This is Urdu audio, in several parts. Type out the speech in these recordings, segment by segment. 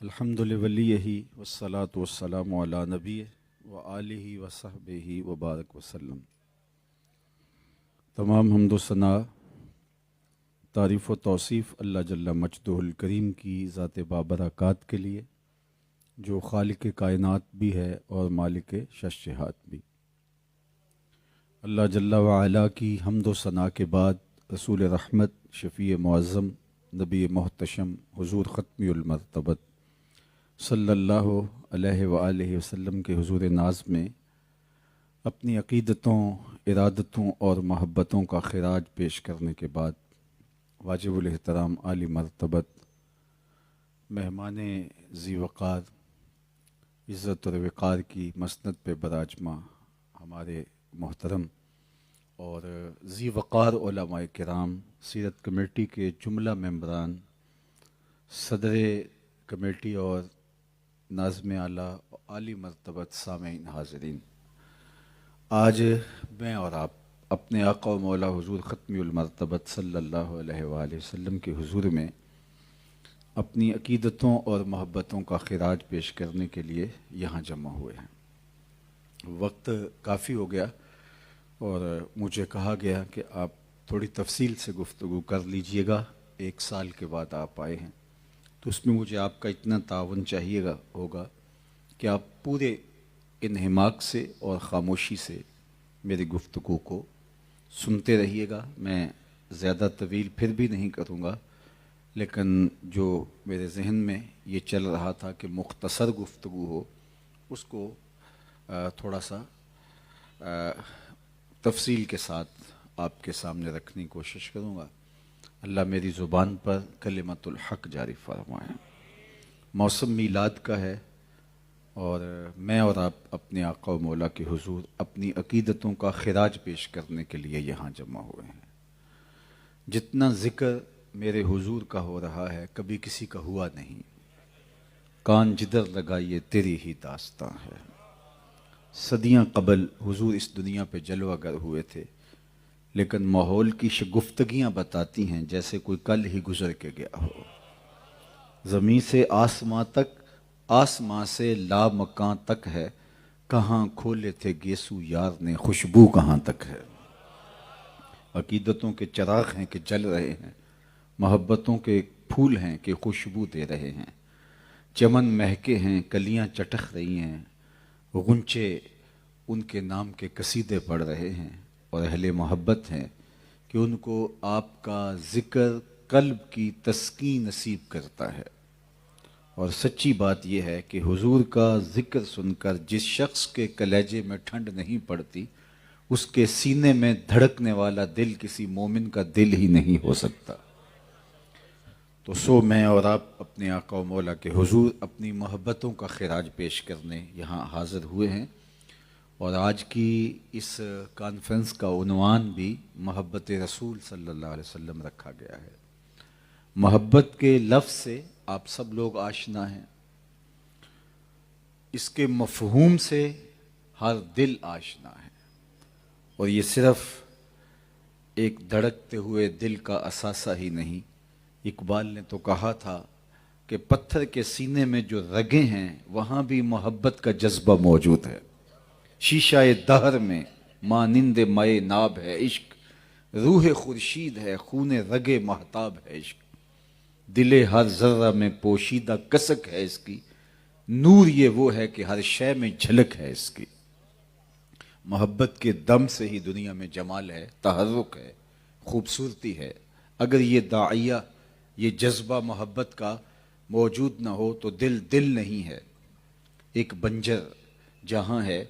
الحمد لولیہ والصلاة والسلام علی نبی و آلہ و صحبہ وبارک وسلم۔ تمام حمد و ثنا، تعریف و توصیف اللہ جل مجدہ الکریم کی ذات بابرکات کے لیے، جو خالق کائنات بھی ہے اور مالک شش بھی۔ اللہ جل وعلا کی حمد و ثنا کے بعد رسول رحمت، شفیع معظم، نبی محتشم، حضور ختمی المرتبت صلی اللہ علیہ وآلہ وسلم کے حضور ناز میں اپنی عقیدتوں، ارادتوں اور محبتوں کا خراج پیش کرنے کے بعد واجب الاحترام عالی مرتبت مہمان ذی وقار، عزت اور وقار کی مسند پہ براجمہ ہمارے محترم اور ذی وقار علماء کرام، سیرت کمیٹی کے جملہ ممبران، صدر کمیٹی اور ناظم اعلیٰ عالی مرتبت سامعین حاضرین، آج میں اور آپ اپنے آقا و مولا حضور ختمی المرتبت صلی اللہ علیہ وآلہ وسلم کے حضور میں اپنی عقیدتوں اور محبتوں کا خراج پیش کرنے کے لیے یہاں جمع ہوئے ہیں۔ وقت کافی ہو گیا اور مجھے کہا گیا کہ آپ تھوڑی تفصیل سے گفتگو کر لیجئے گا، 1 سال کے بعد آپ آئے ہیں، تو اس میں مجھے آپ کا اتنا تعاون چاہیے ہوگا کہ آپ پورے انہماک سے اور خاموشی سے میری گفتگو کو سنتے رہیے گا۔ میں زیادہ طویل پھر بھی نہیں کروں گا، لیکن جو میرے ذہن میں یہ چل رہا تھا کہ مختصر گفتگو ہو، اس کو تھوڑا سا تفصیل کے ساتھ آپ کے سامنے رکھنے کی کوشش کروں گا۔ اللہ میری زبان پر کلمت الحق جاری فرمائے۔ موسم میلاد کا ہے اور میں اور آپ اپنے آقا و مولا کے حضور اپنی عقیدتوں کا خراج پیش کرنے کے لیے یہاں جمع ہوئے ہیں۔ جتنا ذکر میرے حضور کا ہو رہا ہے کبھی کسی کا ہوا نہیں، کان جدھر لگائیے تیری ہی داستاں ہے۔ صدیاں قبل حضور اس دنیا پہ جلوہ گر ہوئے تھے، لیکن ماحول کی شگفتگیاں بتاتی ہیں جیسے کوئی کل ہی گزر کے گیا ہو۔ زمین سے آسماں تک، آسماں سے لامکاں تک ہے، کہاں کھولے تھے گیسو یار نے، خوشبو کہاں تک ہے۔ عقیدتوں کے چراغ ہیں کہ جل رہے ہیں، محبتوں کے پھول ہیں کہ خوشبو دے رہے ہیں، چمن مہکے ہیں، کلیاں چٹخ رہی ہیں، غنچے ان کے نام کے قصیدے پڑھ رہے ہیں، اور اہل محبت ہیں کہ ان کو آپ کا ذکر قلب کی تسکین نصیب کرتا ہے۔ اور سچی بات یہ ہے کہ حضور کا ذکر سن کر جس شخص کے کلیجے میں ٹھنڈ نہیں پڑتی، اس کے سینے میں دھڑکنے والا دل کسی مومن کا دل ہی نہیں ہو سکتا۔ تو میں اور آپ اپنے آقا و مولا کے حضور اپنی محبتوں کا خراج پیش کرنے یہاں حاضر ہوئے ہیں، اور آج کی اس کانفرنس کا عنوان بھی محبت رسول صلی اللہ علیہ وسلم رکھا گیا ہے۔ محبت کے لفظ سے آپ سب لوگ آشنا ہیں، اس کے مفہوم سے ہر دل آشنا ہے، اور یہ صرف ایک دھڑکتے ہوئے دل کا اثاثہ ہی نہیں۔ اقبال نے تو کہا تھا کہ پتھر کے سینے میں جو رگیں ہیں وہاں بھی محبت کا جذبہ موجود ہے۔ شیشہ دہر میں مانند مائے ناب ہے عشق، روح خورشید ہے خون رگ مہتاب ہے عشق، دل ہر ذرہ میں پوشیدہ کسک ہے اس کی، نور یہ وہ ہے کہ ہر شے میں جھلک ہے اس کی۔ محبت کے دم سے ہی دنیا میں جمال ہے، تحرک ہے، خوبصورتی ہے۔ اگر یہ داعیہ، یہ جذبہ محبت کا موجود نہ ہو تو دل نہیں ہے، ایک بنجر جہاں ہے۔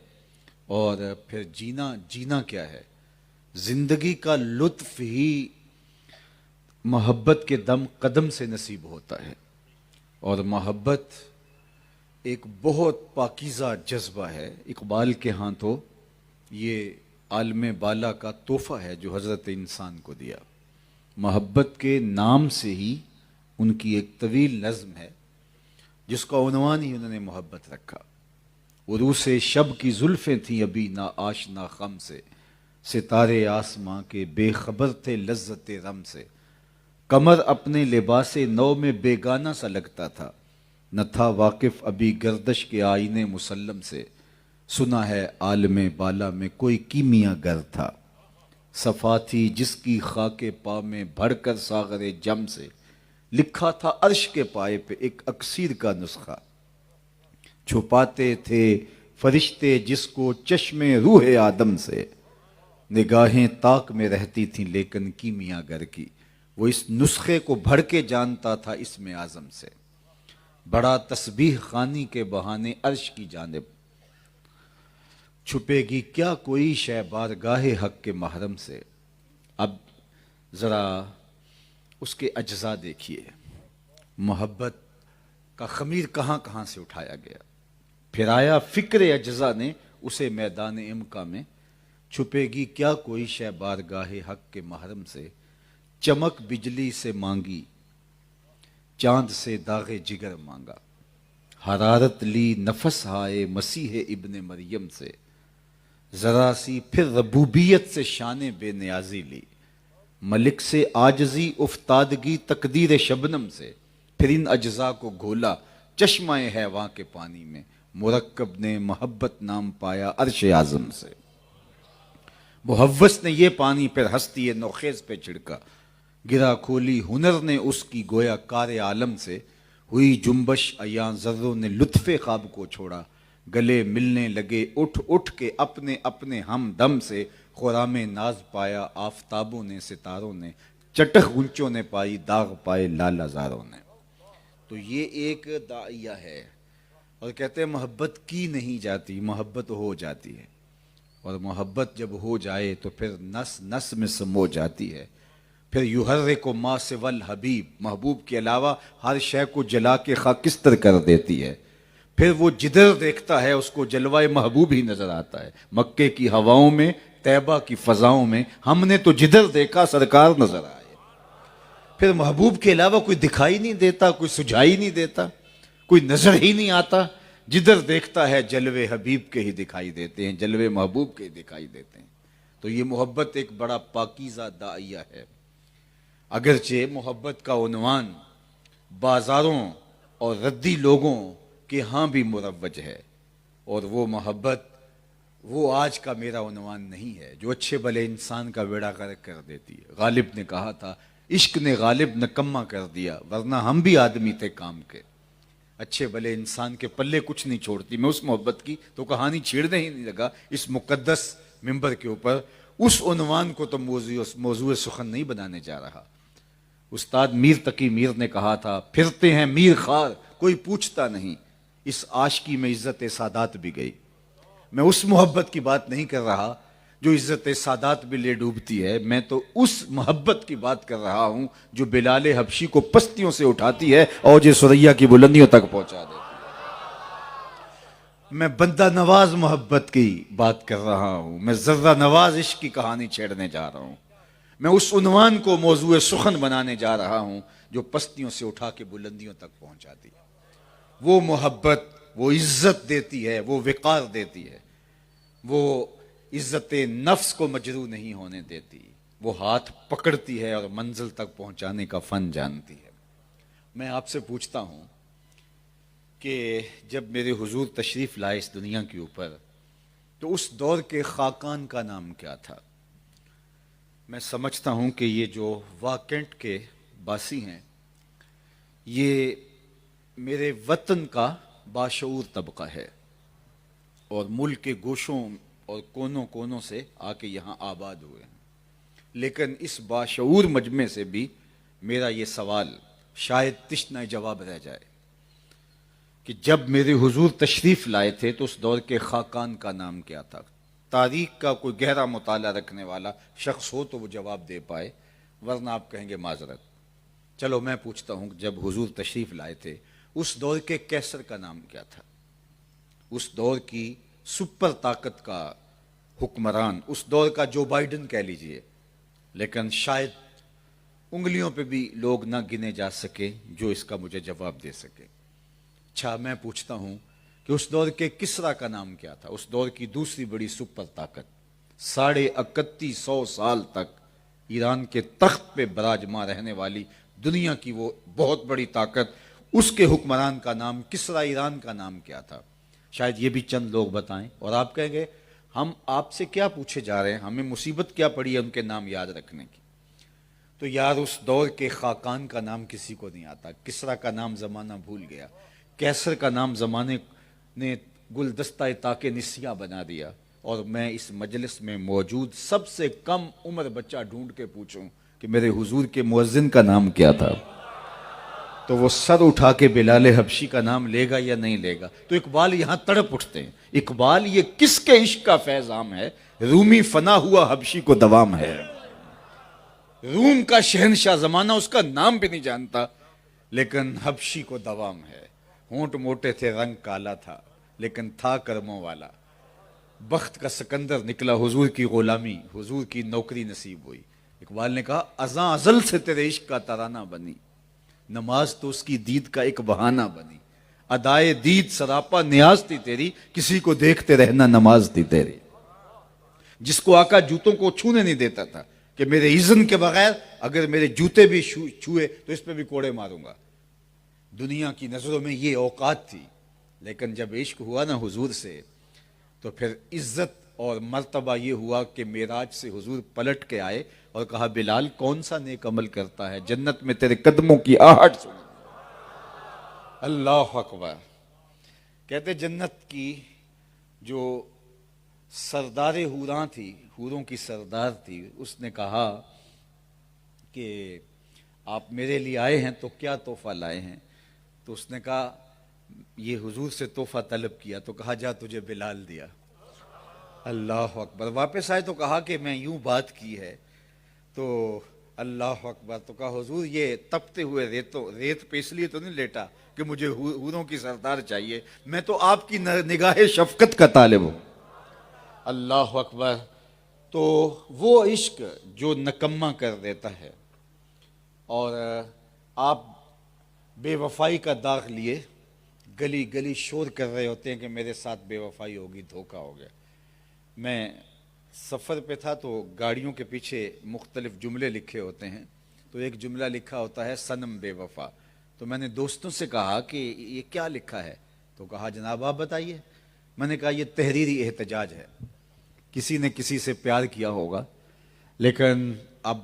اور پھر جینا کیا ہے؟ زندگی کا لطف ہی محبت کے دم قدم سے نصیب ہوتا ہے، اور محبت ایک بہت پاکیزہ جذبہ ہے۔ اقبال کے ہاں تو یہ عالم بالا کا تحفہ ہے جو حضرت انسان کو دیا۔ محبت کے نام سے ہی ان کی ایک طویل نظم ہے جس کا عنوان ہی انہوں نے محبت رکھا۔ عروس شب کی زلفیں تھیں ابھی نا آشنا خم سے، ستارے آسماں کے بے خبر تھے لذت رم سے، قمر اپنے لباس نو میں بیگانہ سا لگتا تھا، نہ تھا واقف ابھی گردش کے آئینے مسلم سے، سنا ہے عالم بالا میں کوئی کیمیا گر تھا، صفا تھی جس کی خاک پا میں بھر کر ساغر جم سے، لکھا تھا عرش کے پائے پہ ایک اکسیر کا نسخہ، چھپاتے تھے فرشتے جس کو چشم روح آدم سے، نگاہیں طاق میں رہتی تھیں لیکن کیمیا گر کی، وہ اس نسخے کو بھر کے جانتا تھا اسم اعظم سے، بڑا تسبیح خوانی کے بہانے عرش کی جانب، چھپے گی کیا کوئی شے بارگاہ حق کے محرم سے۔ اب ذرا اس کے اجزاء دیکھیے، محبت کا خمیر کہاں کہاں سے اٹھایا گیا، پھر آیا فکر اجزاء نے اسے میدان امکا میں، چھپے گی کیا کوئی شے بارگاہ حق کے محرم سے، چمک بجلی سے مانگی چاند سے داغ جگر مانگا، حرارت لی نفس ہائے مسیح ابن مریم سے، ذرا سی پھر ربوبیت سے شان بے نیازی لی، ملک سے عاجزی افتادگی تقدیر شبنم سے، پھر ان اجزاء کو گھولا چشمہ حیواں کے پانی میں، مرکب نے محبت نام پایا عرش اعظم سے، محوس نے یہ پانی پھر ہستی نوخیز پہ چھڑکا، گرا کھولی ہنر نے اس کی گویا کار عالم سے، ہوئی جنبش ایاں ذروں نے لطف خواب کو چھوڑا، گلے ملنے لگے اٹھ اٹھ کے اپنے اپنے ہم دم سے، خرام ناز پایا آفتابوں نے ستاروں نے، چٹخ گنچوں نے پائی داغ پائے لال ہزاروں نے۔ تو یہ ایک داعیہ ہے، اور کہتے ہیں محبت کی نہیں جاتی، محبت ہو جاتی ہے، اور محبت جب ہو جائے تو پھر نس نس میں سمو جاتی ہے، پھر یحرک ما سوی الحبیب، محبوب کے علاوہ ہر شے کو جلا کے خاکستر کر دیتی ہے، پھر وہ جدھر دیکھتا ہے اس کو جلوہ محبوب ہی نظر آتا ہے، مکے کی ہواؤں میں طیبہ کی فضاؤں میں ہم نے تو جدھر دیکھا سرکار نظر آئے، پھر محبوب کے علاوہ کوئی دکھائی نہیں دیتا، کوئی سجھائی نہیں دیتا، کوئی نظر ہی نہیں آتا، جدھر دیکھتا ہے جلوے حبیب کے ہی دکھائی دیتے ہیں، جلوے محبوب کے ہی دکھائی دیتے ہیں۔ تو یہ محبت ایک بڑا پاکیزہ داعیہ ہے، اگرچہ محبت کا عنوان بازاروں اور ردی لوگوں کے ہاں بھی مروج ہے، اور وہ محبت وہ آج کا میرا عنوان نہیں ہے جو اچھے بھلے انسان کا بیڑا غرق کر دیتی ہے۔ غالب نے کہا تھا عشق نے غالب نکما کر دیا، ورنہ ہم بھی آدمی تھے کام کے، اچھے بھلے انسان کے پلے کچھ نہیں چھوڑتی۔ میں اس محبت کی تو کہانی چھیڑنے ہی نہیں لگا اس مقدس ممبر کے اوپر، اس عنوان کو تو موضوع سخن نہیں بنانے جا رہا۔ استاد میر تقی میر نے کہا تھا پھرتے ہیں میر خار کوئی پوچھتا نہیں، اس عاشقی میں عزت سادات بھی گئی۔ میں اس محبت کی بات نہیں کر رہا جو عزت سادات بھی لے ڈوبتی ہے، میں تو اس محبت کی بات کر رہا ہوں جو بلال حبشی کو پستیوں سے اٹھاتی ہے اور جو سریا کی بلندیوں تک پہنچا دیتی ہے۔ میں بندہ نواز محبت کی بات کر رہا ہوں، میں ذرہ نواز عشق کی کہانی چھیڑنے جا رہا ہوں، میں اس عنوان کو موضوع سخن بنانے جا رہا ہوں جو پستیوں سے اٹھا کے بلندیوں تک پہنچاتی ہے۔ وہ محبت وہ عزت دیتی ہے، وہ وقار دیتی ہے، وہ عزت نفس کو مجروح نہیں ہونے دیتی، وہ ہاتھ پکڑتی ہے اور منزل تک پہنچانے کا فن جانتی ہے۔ میں آپ سے پوچھتا ہوں کہ جب میرے حضور تشریف لائے اس دنیا کے اوپر تو اس دور کے خاقان کا نام کیا تھا؟ میں سمجھتا ہوں کہ یہ جو واکنٹ کے باسی ہیں یہ میرے وطن کا باشعور طبقہ ہے، اور ملک کے گوشوں اور کونوں کونوں سے آ کے یہاں آباد ہوئے ہیں، لیکن اس باشعور مجمع سے بھی میرا یہ سوال شاید تشنہ جواب رہ جائے کہ جب میرے حضور تشریف لائے تھے تو اس دور کے خاقان کا نام کیا تھا؟ تاریخ کا کوئی گہرا مطالعہ رکھنے والا شخص ہو تو وہ جواب دے پائے، ورنہ آپ کہیں گے معذرت۔ چلو میں پوچھتا ہوں جب حضور تشریف لائے تھے اس دور کے کیسر کا نام کیا تھا؟ اس دور کی سپر طاقت کا حکمران، اس دور کا جو بائیڈن کہہ لیجئے، لیکن شاید انگلیوں پہ بھی لوگ نہ گنے جا سکے جو اس کا مجھے جواب دے سکے۔ اچھا میں پوچھتا ہوں کہ اس دور کے کسرا کا نام کیا تھا؟ اس دور کی دوسری بڑی سپر طاقت، 3150 سال تک ایران کے تخت پہ براجماں رہنے والی دنیا کی وہ بہت بڑی طاقت، اس کے حکمران کا نام کسرا ایران کا نام کیا تھا؟ شاید یہ بھی چند لوگ بتائیں، اور آپ کہیں گے ہم آپ سے کیا پوچھے جا رہے ہیں، ہمیں مصیبت کیا پڑی ہے ان کے نام یاد رکھنے کی؟ تو یار اس دور کے خاقان کا نام کسی کو نہیں آتا، کسرا کا نام زمانہ بھول گیا، کیسر کا نام زمانے نے گلدستہ طاق نسیہ بنا دیا، اور میں اس مجلس میں موجود سب سے کم عمر بچہ ڈھونڈ کے پوچھوں کہ میرے حضور کے مؤذن کا نام کیا تھا، تو وہ سر اٹھا کے بلال حبشی کا نام لے گا یا نہیں لے گا؟ تو اقبال یہاں تڑپ اٹھتے ہیں، اقبال یہ کس کے عشق کا فیض عام ہے؟ رومی فنا ہوا حبشی کو دوام ہے۔ روم کا شہنشاہ زمانہ اس کا نام بھی نہیں جانتا، لیکن حبشی کو دوام ہے۔ ہونٹ موٹے تھے، رنگ کالا تھا، لیکن تھا کرموں والا۔ بخت کا سکندر نکلا، حضور کی غلامی، حضور کی نوکری نصیب ہوئی۔ اقبال نے کہا ازاں ازل سے تیرے عشق کا ترانہ بنی، نماز تو اس کی دید کا ایک بہانہ بنی، ادائے دید سراپا نیاز تھی تیری، کسی کو دیکھتے رہنا نماز تھی تیری۔ جس کو آقا جوتوں کو چھونے نہیں دیتا تھا کہ میرے اذن کے بغیر اگر میرے جوتے بھی چھوئے تو اس پہ بھی کوڑے ماروں گا۔ دنیا کی نظروں میں یہ اوقات تھی، لیکن جب عشق ہوا نا حضور سے تو پھر عزت اور مرتبہ یہ ہوا کہ معراج سے حضور پلٹ کے آئے اور کہا بلال کون سا نیک عمل کرتا ہے، جنت میں تیرے قدموں کی آہٹ سن۔ اللہ اکبر۔ کہتے جنت کی جو سردار حوراں تھی، حوروں کی سردار تھی، اس نے کہا کہ آپ میرے لیے آئے ہیں تو کیا تحفہ لائے ہیں؟ تو اس نے کہا یہ حضور سے تحفہ طلب کیا، تو کہا جا تجھے بلال دیا۔ اللہ اکبر۔ واپس آئے تو کہا کہ میں یوں بات کی ہے، تو اللہ اکبر، تو کہا حضور یہ تپتے ہوئے ریت پہ اس لیے تو نہیں لیٹا کہ مجھے حوروں کی سردار چاہیے، میں تو آپ کی نگاہ شفقت کا طالب ہوں۔ اللہ اکبر۔ تو وہ عشق جو نکمہ کر دیتا ہے، اور آپ بے وفائی کا داغ لیے گلی گلی شور کر رہے ہوتے ہیں کہ میرے ساتھ بے وفائی ہوگی، دھوکہ ہو گیا۔ میں سفر پہ تھا تو گاڑیوں کے پیچھے مختلف جملے لکھے ہوتے ہیں، تو ایک جملہ لکھا ہوتا ہے صنم بے وفا۔ تو میں نے دوستوں سے کہا کہ یہ کیا لکھا ہے؟ تو کہا جناب آپ بتائیے۔ میں نے کہا یہ تحریری احتجاج ہے، کسی نے کسی سے پیار کیا ہوگا لیکن اب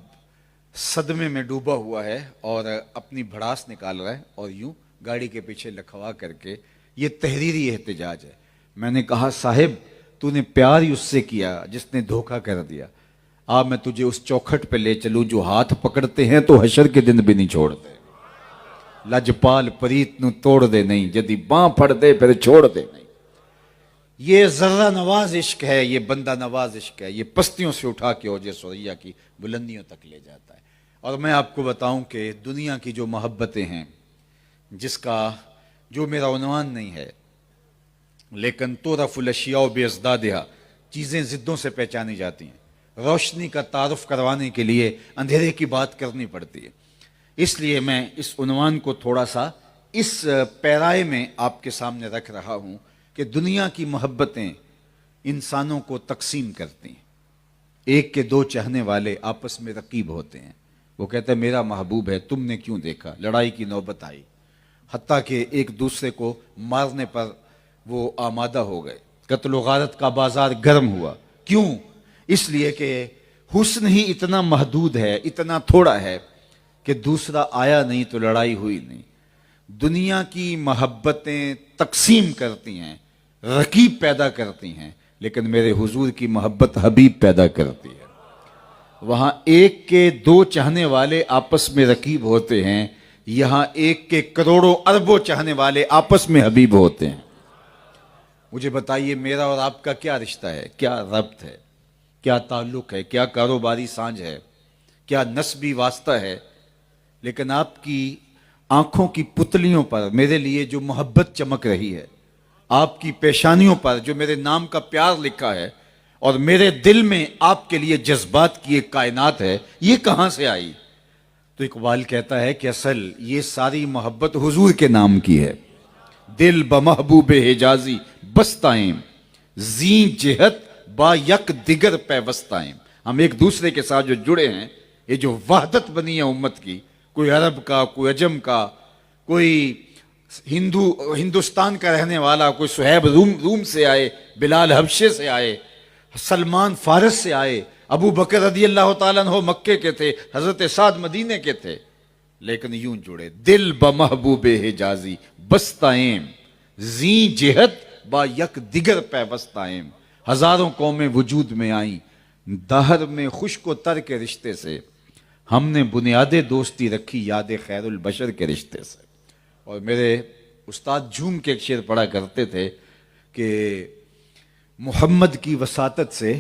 صدمے میں ڈوبا ہوا ہے اور اپنی بھڑاس نکال رہا ہے، اور یوں گاڑی کے پیچھے لکھوا کر کے، یہ تحریری احتجاج ہے۔ میں نے کہا صاحب تو نے پیار ہی اس سے کیا جس نے دھوکہ کر دیا، میں تجھے اس چوکھٹ پہ لے چلوں جو ہاتھ پکڑتے ہیں تو حشر کے دن بھی نہیں چھوڑتے۔ لجپال پریت نو توڑ دے نہیں، جدی باں پھڑ دے پھر چھوڑ دے نہیں۔ یہ ذرہ نواز عشق ہے، یہ بندہ نواز عشق ہے، یہ پستیوں سے اٹھا کے اوج ثریا کی بلندیوں تک لے جاتا ہے۔ اور میں آپ کو بتاؤں کہ دنیا کی جو محبتیں ہیں، جس کا جو میرا عنوان نہیں ہے، لیکن تعرف الاشیاء بازدادہا، چیزیں ضدوں سے پہچانی جاتی ہیں۔ روشنی کا تعارف کروانے کے لیے اندھیرے کی بات کرنی پڑتی ہے۔ اس لیے میں اس عنوان کو تھوڑا سا اس پیرائے میں آپ کے سامنے رکھ رہا ہوں کہ دنیا کی محبتیں انسانوں کو تقسیم کرتی ہیں۔ ایک کے دو چاہنے والے آپس میں رقیب ہوتے ہیں، وہ کہتا ہے میرا محبوب ہے، تم نے کیوں دیکھا، لڑائی کی نوبت آئی، حتیٰ کہ ایک دوسرے کو مارنے پر وہ آمادہ ہو گئے، قتل و غارت کا بازار گرم ہوا۔ کیوں؟ اس لیے کہ حسن ہی اتنا محدود ہے، اتنا تھوڑا ہے کہ دوسرا آیا نہیں تو لڑائی ہوئی نہیں۔ دنیا کی محبتیں تقسیم کرتی ہیں، رقیب پیدا کرتی ہیں، لیکن میرے حضور کی محبت حبیب پیدا کرتی ہے۔ وہاں ایک کے دو چاہنے والے آپس میں رقیب ہوتے ہیں، یہاں ایک کے کروڑوں اربوں چاہنے والے آپس میں حبیب ہوتے ہیں۔ مجھے بتائیے میرا اور آپ کا کیا رشتہ ہے، کیا ربط ہے، کیا تعلق ہے، کیا کاروباری سانجھ ہے، کیا نسبی واسطہ ہے، لیکن آپ کی آنکھوں کی پتلیوں پر میرے لیے جو محبت چمک رہی ہے، آپ کی پیشانیوں پر جو میرے نام کا پیار لکھا ہے، اور میرے دل میں آپ کے لیے جذبات کی ایک کائنات ہے، یہ کہاں سے آئی؟ تو اقبال کہتا ہے کہ اصل یہ ساری محبت حضور کے نام کی ہے۔ دل بمحبوب حجازی بستائیں، زین جہت با یک دیگر پیوستائیں۔ ہم ایک دوسرے کے ساتھ جو جڑے ہیں، یہ جو وحدت بنی ہے امت کی، کوئی عرب کا، کوئی عجم کا، کوئی ہندوستان کا رہنے والا، کوئی صہیب روم سے آئے، بلال حبشے سے آئے، سلمان فارس سے آئے، ابو بکر رضی اللہ تعالیٰ عنہ مکے کے تھے، حضرت سعد مدینے کے تھے، لیکن یوں جڑے دل بمحبوب حجازی بستائیں زیں جہت با یک دیگر پیوستائیں، ہزاروں قومیں وجود میں آئیں دہر میں خشک و تر کے رشتے سے، ہم نے بنیاد دوستی رکھی یاد خیر البشر کے رشتے سے۔ اور میرے استاد جھوم کے ایک شعر پڑھا کرتے تھے کہ محمد کی وساطت سے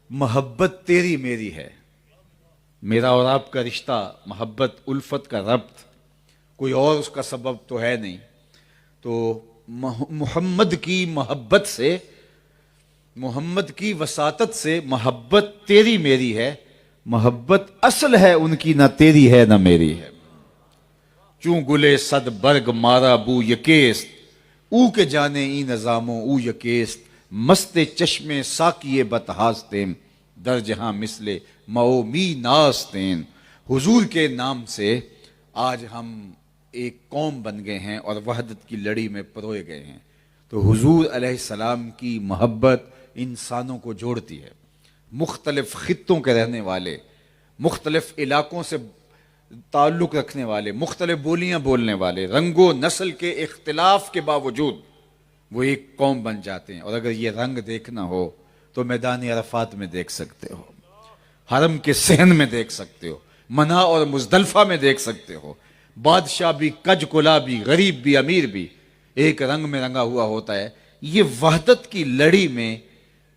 محبت تیری میری ہے، میرا اور آپ کا رشتہ محبت الفت کا ربط، کوئی اور اس کا سبب تو ہے نہیں، تو محمد کی محبت سے، محمد کی وساطت سے محبت تیری میری ہے، محبت اصل ہے ان کی نہ تیری ہے نہ میری ہے، چوں گلے صد برگ مارا بو یکیست او کے جانے ای نظاموں او یکیست، مست چشم ساکیے بتہاستیم در جہاں مثل مئو می ناستین۔ حضور کے نام سے آج ہم ایک قوم بن گئے ہیں اور وحدت کی لڑی میں پروئے گئے ہیں، تو حضور علیہ السلام کی محبت انسانوں کو جوڑتی ہے، مختلف خطوں کے رہنے والے، مختلف علاقوں سے تعلق رکھنے والے، مختلف بولیاں بولنے والے، رنگ و نسل کے اختلاف کے باوجود وہ ایک قوم بن جاتے ہیں۔ اور اگر یہ رنگ دیکھنا ہو تو میدان عرفات میں دیکھ سکتے ہو، حرم کے صحن میں دیکھ سکتے ہو، منا اور مزدلفہ میں دیکھ سکتے ہو، بادشاہ بھی، کج کلا بھی، غریب بھی، امیر بھی ایک رنگ میں رنگا ہوا ہوتا ہے۔ یہ وحدت کی لڑی میں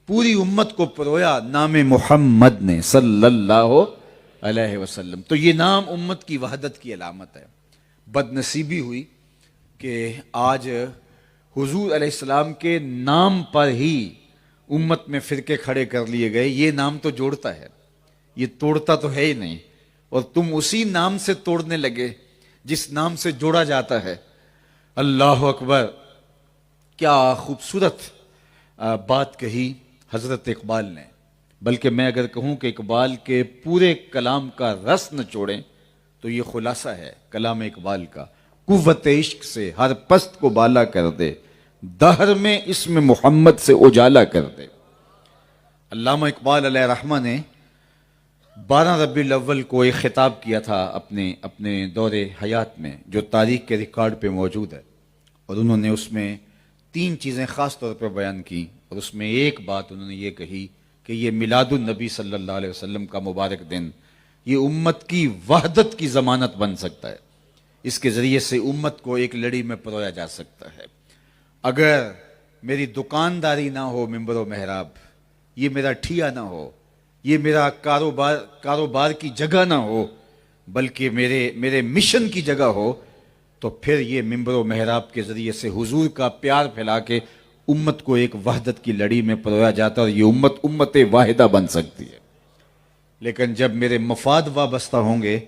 پوری امت کو پرویا نام محمد نے صلی اللہ علیہ وسلم، تو یہ نام امت کی وحدت کی علامت ہے۔ بد نصیبی ہوئی کہ آج حضور علیہ السلام کے نام پر ہی امت میں فرقے کھڑے کر لیے گئے۔ یہ نام تو جوڑتا ہے، یہ توڑتا تو ہے ہی نہیں، اور تم اسی نام سے توڑنے لگے جس نام سے جوڑا جاتا ہے۔ اللہ اکبر، کیا خوبصورت بات کہی حضرت اقبال نے، بلکہ میں اگر کہوں کہ اقبال کے پورے کلام کا رس نچوڑیں تو یہ خلاصہ ہے کلام اقبال کا، قوت عشق سے ہر پست کو بالا کر دے، دہر میں اسم محمد سے اجالا کر دے۔ علامہ اقبال علیہ رحمہ نے 12 ربیع الاول کو ایک خطاب کیا تھا اپنے دور حیات میں، جو تاریخ کے ریکارڈ پہ موجود ہے، اور انہوں نے اس میں 3 چیزیں خاص طور پر بیان کی، اور اس میں ایک بات انہوں نے یہ کہی کہ یہ میلاد النبی صلی اللہ علیہ وسلم کا مبارک دن یہ امت کی وحدت کی ضمانت بن سکتا ہے، اس کے ذریعے سے امت کو ایک لڑی میں پرویا جا سکتا ہے۔ اگر میری دکانداری نہ ہو منبر و محراب، یہ میرا ٹھیا نہ ہو، یہ میرا کاروبار کی جگہ نہ ہو، بلکہ میرے مشن کی جگہ ہو، تو پھر یہ منبر و محراب کے ذریعے سے حضور کا پیار پھیلا کے امت کو ایک وحدت کی لڑی میں پرویا جاتا ہے، اور یہ امت واحدہ بن سکتی ہے۔ لیکن جب میرے مفاد وابستہ ہوں گے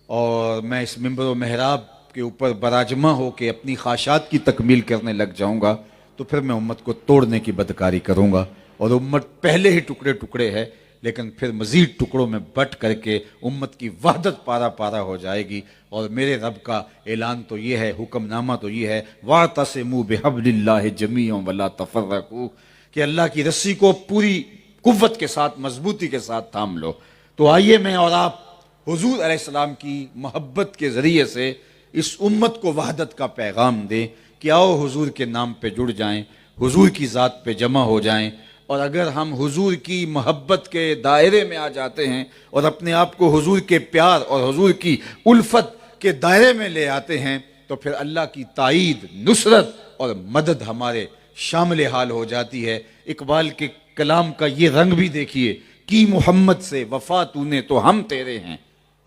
اور میں اس منبر و محراب کے اوپر براجمہ ہو کے اپنی خواہشات کی تکمیل کرنے لگ جاؤں گا، تو پھر میں امت کو توڑنے کی بدکاری کروں گا، اور امت پہلے ہی ٹکڑے ٹکڑے ہے، لیکن پھر مزید ٹکڑوں میں بٹ کر کے امت کی وحدت پارا پارا ہو جائے گی۔ اور میرے رب کا اعلان تو یہ ہے، حکم نامہ تو یہ ہے، وَاعْتَصِمُوا بِحَبْلِ اللَّهِ جَمِيعًا وَلَا تَفَرَّقُوا، کہ اللہ کی رسی کو پوری قوت کے ساتھ، مضبوطی کے ساتھ تھام لو۔ تو آئیے میں اور آپ حضور علیہ السلام کی محبت کے ذریعے سے اس امت کو وحدت کا پیغام دیں کہ آؤ حضور کے نام پہ جڑ جائیں، حضور کی ذات پہ جمع ہو جائیں، اور اگر ہم حضور کی محبت کے دائرے میں آ جاتے ہیں اور اپنے آپ کو حضور کے پیار اور حضور کی الفت کے دائرے میں لے آتے ہیں، تو پھر اللہ کی تائید، نصرت اور مدد ہمارے شامل حال ہو جاتی ہے۔ اقبال کے کلام کا یہ رنگ بھی دیکھیے، کی محمد سے وفا تو نے تو ہم تیرے ہیں،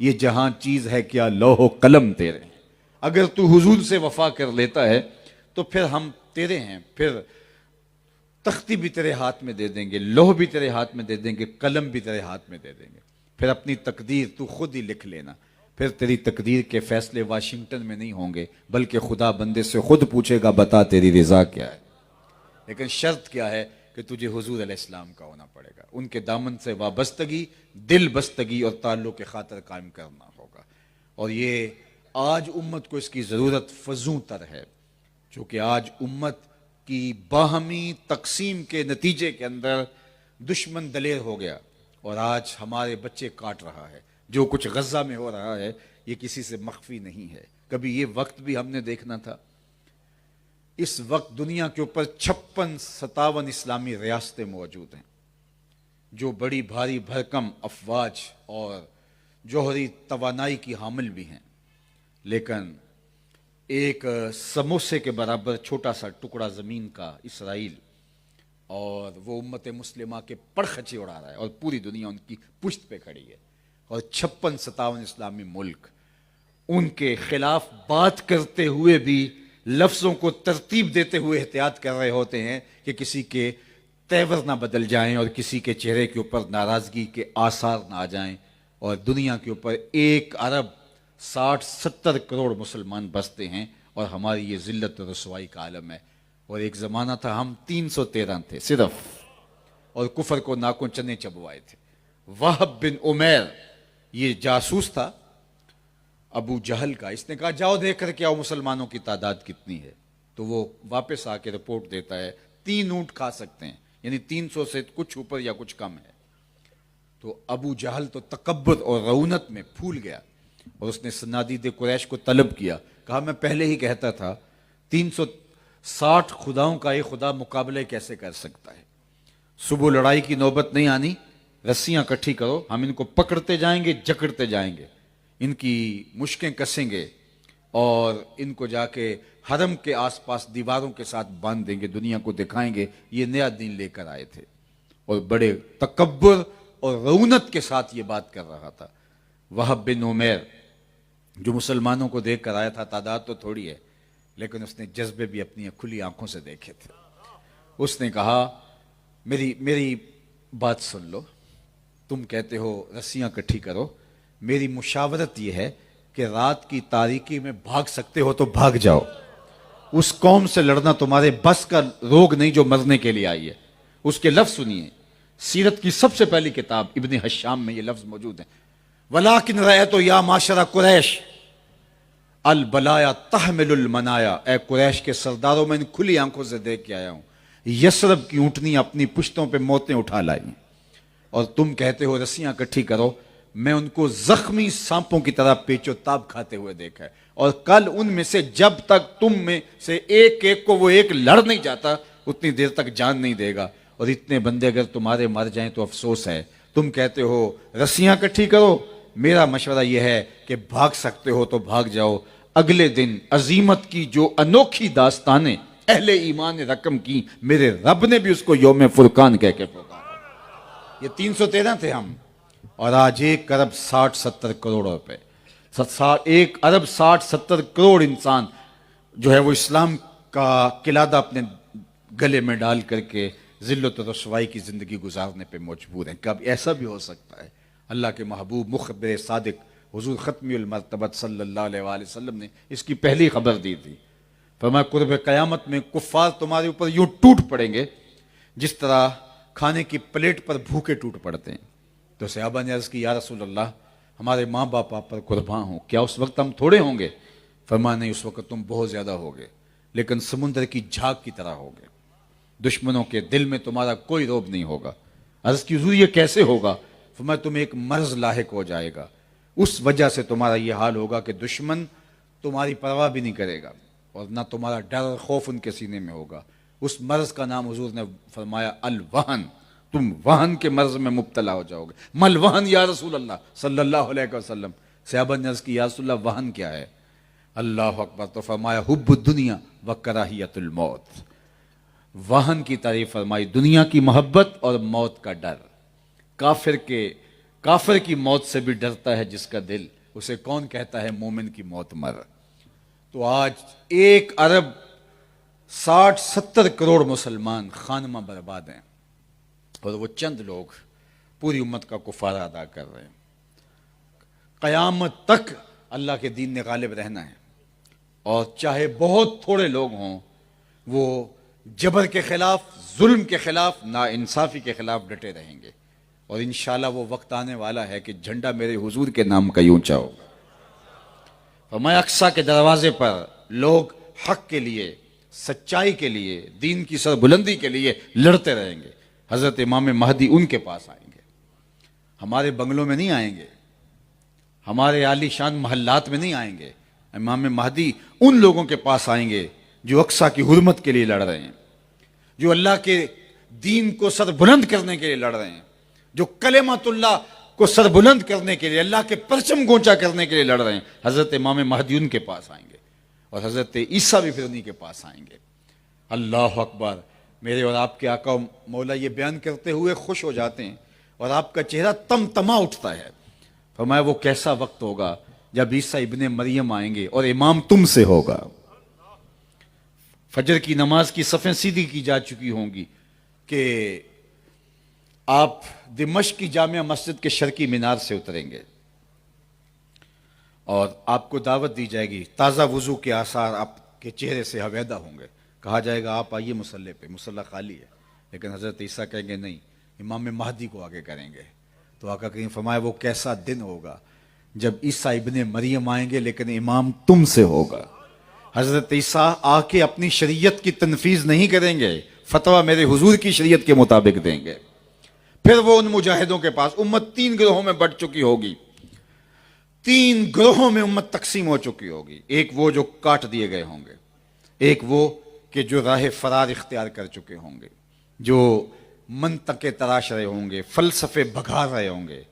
یہ جہاں چیز ہے کیا لوح و قلم تیرے ہیں۔ اگر تو حضور سے وفا کر لیتا ہے تو پھر ہم تیرے ہیں، پھر تختی بھی تیرے ہاتھ میں دے دیں گے، لوح بھی تیرے ہاتھ میں دے دیں گے، قلم بھی تیرے ہاتھ میں دے دیں گے، پھر اپنی تقدیر تو خود ہی لکھ لینا۔ پھر تیری تقدیر کے فیصلے واشنگٹن میں نہیں ہوں گے، بلکہ خدا بندے سے خود پوچھے گا بتا تیری رضا کیا ہے۔ لیکن شرط کیا ہے کہ تجھے حضور علیہ السلام کا ہونا پڑے گا، ان کے دامن سے وابستگی، دل بستگی اور تعلق خاطر قائم کرنا ہوگا۔ اور یہ آج امت کو اس کی ضرورت فزوں تر ہے۔ چونکہ آج امت کی باہمی تقسیم کے نتیجے کے اندر دشمن دلیر ہو گیا اور آج ہمارے بچے کاٹ رہا ہے. جو کچھ غزہ میں ہو رہا ہے یہ کسی سے مخفی نہیں ہے. کبھی یہ وقت بھی ہم نے دیکھنا تھا. اس وقت دنیا کے اوپر 56-57 اسلامی ریاستیں موجود ہیں جو بڑی بھاری بھرکم افواج اور جوہری توانائی کی حامل بھی ہیں، لیکن ایک سموسے کے برابر چھوٹا سا ٹکڑا زمین کا اسرائیل، اور وہ امت مسلمہ کے پرخچے اڑا رہا ہے اور پوری دنیا ان کی پشت پہ کھڑی ہے. اور 56-57 اسلامی ملک ان کے خلاف بات کرتے ہوئے بھی لفظوں کو ترتیب دیتے ہوئے احتیاط کر رہے ہوتے ہیں کہ کسی کے تیور نہ بدل جائیں اور کسی کے چہرے کے اوپر ناراضگی کے آثار نہ آ جائیں. اور دنیا کے اوپر 1 ارب 60-70 کروڑ مسلمان بستے ہیں اور ہماری یہ ذلت و رسوائی کا عالم ہے. اور ایک زمانہ تھا ہم 313 تھے صرف، اور کفر کو ناکوں چنے چبوائے تھے. وہب بن عمیر یہ جاسوس تھا ابو جہل کا. اس نے کہا جاؤ دیکھ کر کے آؤ مسلمانوں کی تعداد کتنی ہے. تو وہ واپس آ کے رپورٹ دیتا ہے 3 اونٹ کھا سکتے ہیں، یعنی 300 سے کچھ اوپر یا کچھ کم ہے. تو ابو جہل تو تکبر اور رعونت میں پھول گیا اور اس نے صنادید قریش کو طلب کیا. کہا میں پہلے ہی کہتا تھا 360 خداؤں کا ایک خدا مقابلے کیسے کر سکتا ہے. صبح لڑائی کی نوبت نہیں آنی، رسیاں کٹھی کرو، ہم ان کو پکڑتے جائیں گے، جکڑتے جائیں گے، ان کی مشکیں کسیں گے اور ان کو جا کے حرم کے آس پاس دیواروں کے ساتھ باندھ دیں گے، دنیا کو دکھائیں گے یہ نیا دین لے کر آئے تھے. اور بڑے تکبر اور رعونت کے ساتھ یہ بات کر رہا تھا. وہب بن عمیر جو مسلمانوں کو دیکھ کر آیا تھا، تعداد تو تھوڑی ہے لیکن اس نے جذبے بھی اپنی کھلی آنکھوں سے دیکھے تھے. اس نے کہا میری بات سن لو، تم کہتے ہو رسیاں کٹھی کرو، میری مشاورت یہ ہے کہ رات کی تاریکی میں بھاگ سکتے ہو تو بھاگ جاؤ. اس قوم سے لڑنا تمہارے بس کا روگ نہیں جو مرنے کے لیے آئی ہے. اس کے لفظ سنیے، سیرت کی سب سے پہلی کتاب ابن حشام میں یہ لفظ موجود ہیں. وَلَٰكِنْ رَأَيْتُ يَا مَعْشَرَ قُرَيْشَ الْبَلَايَا تَحْمِلُ الْمَنَايَا. اے قریش کے سرداروں، میں ان کھلی آنکھوں سے دیکھ کے آیا ہوں یثرب کی اونٹنی اپنی پشتوں پہ موتیں اٹھا لائی ہیں، اور تم کہتے ہو رسیاں کٹھی کرو. میں ان کو زخمی سانپوں کی طرح پیچو تاب کھاتے ہوئے دیکھا ہے، اور کل ان میں سے جب تک تم میں سے ایک ایک کو وہ ایک لڑ نہیں جاتا اتنی دیر تک جان نہیں دے گا. اور اتنے بندے اگر تمہارے مر جائیں تو افسوس ہے. تم کہتے ہو رسیاں کٹھی کرو، میرا مشورہ یہ ہے کہ بھاگ سکتے ہو تو بھاگ جاؤ. اگلے دن عظیمت کی جو انوکھی داستانیں اہل ایمان رقم کی، میرے رب نے بھی اس کو یوم فرقان کہہ کے پکارا. یہ 313 تھے ہم، اور آج 1 ارب 60-70 کروڑ روپے، 1 ارب 60-70 کروڑ انسان جو ہے وہ اسلام کا قلادہ اپنے گلے میں ڈال کر کے ذلت و رسوائی کی زندگی گزارنے پہ مجبور ہیں. کب ایسا بھی ہو سکتا ہے؟ اللہ کے محبوب مخبر صادق حضور ختمی المرتبت صلی اللہ علیہ وآلہ وسلم نے اس کی پہلی خبر دی تھی. فرمایا قرب قیامت میں کفار تمہارے اوپر یوں ٹوٹ پڑیں گے جس طرح کھانے کی پلیٹ پر بھوکے ٹوٹ پڑتے ہیں. تو صحابہ نے عرض کی یا رسول اللہ ہمارے ماں باپ آپ پر قربان ہوں، کیا اس وقت ہم تھوڑے ہوں گے؟ فرمایا نہیں، اس وقت تم بہت زیادہ ہوگے، لیکن سمندر کی جھاگ کی طرح ہوگے. دشمنوں کے دل میں تمہارا کوئی روب نہیں ہوگا. عرض کی حضور یہ کیسے ہوگا؟ فرمایا تمہیں ایک مرض لاحق ہو جائے گا، اس وجہ سے تمہارا یہ حال ہوگا کہ دشمن تمہاری پرواہ بھی نہیں کرے گا اور نہ تمہارا ڈر اور خوف ان کے سینے میں ہوگا. اس مرض کا نام حضور نے فرمایا الوہن. تم وہن کے مرض میں مبتلا ہو جاؤ گے. مل وہن یا رسول اللہ صلی اللہ علیہ وسلم. صحابہ نے عرض کی یا رسول اللہ وہن کیا ہے؟ اللہ اکبر. تو فرمایا حب الدنیا و کراہیت الموت. وہن کی تعریف فرمائی دنیا کی محبت اور موت کا ڈر. کافر کی موت سے بھی ڈرتا ہے جس کا دل، اسے کون کہتا ہے مومن کی موت مر. تو آج 1 ارب 60-70 کروڑ مسلمان خانمہ برباد ہیں اور وہ چند لوگ پوری امت کا کفارہ ادا کر رہے ہیں. قیامت تک اللہ کے دین نے غالب رہنا ہے، اور چاہے بہت تھوڑے لوگ ہوں وہ جبر کے خلاف، ظلم کے خلاف، ناانصافی کے خلاف ڈٹے رہیں گے. اور انشاءاللہ وہ وقت آنے والا ہے کہ جھنڈا میرے حضور کے نام کا اونچا ہوگا. فرمایا اقصیٰ کے دروازے پر لوگ حق کے لیے سچائی کے لیے، دین کی سربلندی کے لیے لڑتے رہیں گے۔ حضرت امام مہدی ان کے پاس آئیں گے، ہمارے بنگلوں میں نہیں آئیں گے، ہمارے عالی شان محلات میں نہیں آئیں گے۔ امام مہدی ان لوگوں کے پاس آئیں گے جو اقصیٰ کی حرمت کے لیے لڑ رہے ہیں، جو اللہ کے دین کو سر بلند کرنے کے لیے لڑ رہے ہیں، جو کلمۃ اللہ کو سر بلند کرنے کے لیے، اللہ کے پرچم گونچا کرنے کے لیے لڑ رہے ہیں۔ حضرت امام مہدی ان کے پاس آئیں گے، اور حضرت عیسیٰ بھی پھر انہی کے پاس آئیں گے۔ اللہ اکبر! میرے اور آپ کے آقا و مولا یہ بیان کرتے ہوئے خوش ہو جاتے ہیں، اور آپ کا چہرہ تمتما اٹھتا ہے۔ فرمایا وہ کیسا وقت ہوگا جب عیسیٰ ابن مریم آئیں گے اور امام تم سے ہوگا۔ فجر کی نماز کی صفیں سیدھی کی جا چکی ہوں گی کہ آپ دمشق کی جامع مسجد کے شرقی مینار سے اتریں گے، اور آپ کو دعوت دی جائے گی۔ تازہ وضو کے آثار آپ کے چہرے سے حویدہ ہوں گے، کہا جائے گا آپ آئیے مصلی پہ، مصلی خالی ہے، لیکن حضرت عیسیٰ کہیں گے نہیں، امام مہدی کو آگے کریں گے۔ تو آقا کریم فرمایا وہ کیسا دن ہوگا جب عیسیٰ ابن مریم آئیں گے لیکن امام تم سے ہوگا۔ حضرت عیسیٰ آ کے اپنی شریعت کی تنفیذ نہیں کریں گے، فتویٰ میرے حضور کی شریعت کے مطابق دیں گے۔ پھر وہ ان مجاہدوں کے پاس، امت 3 گروہوں میں بٹ چکی ہوگی، 3 گروہوں میں امت تقسیم ہو چکی ہوگی۔ ایک وہ جو کاٹ دیے گئے ہوں گے، ایک وہ کہ جو راہ فرار اختیار کر چکے ہوں گے، جو منطقے تراش رہے ہوں گے، فلسفے بگھار رہے ہوں گے،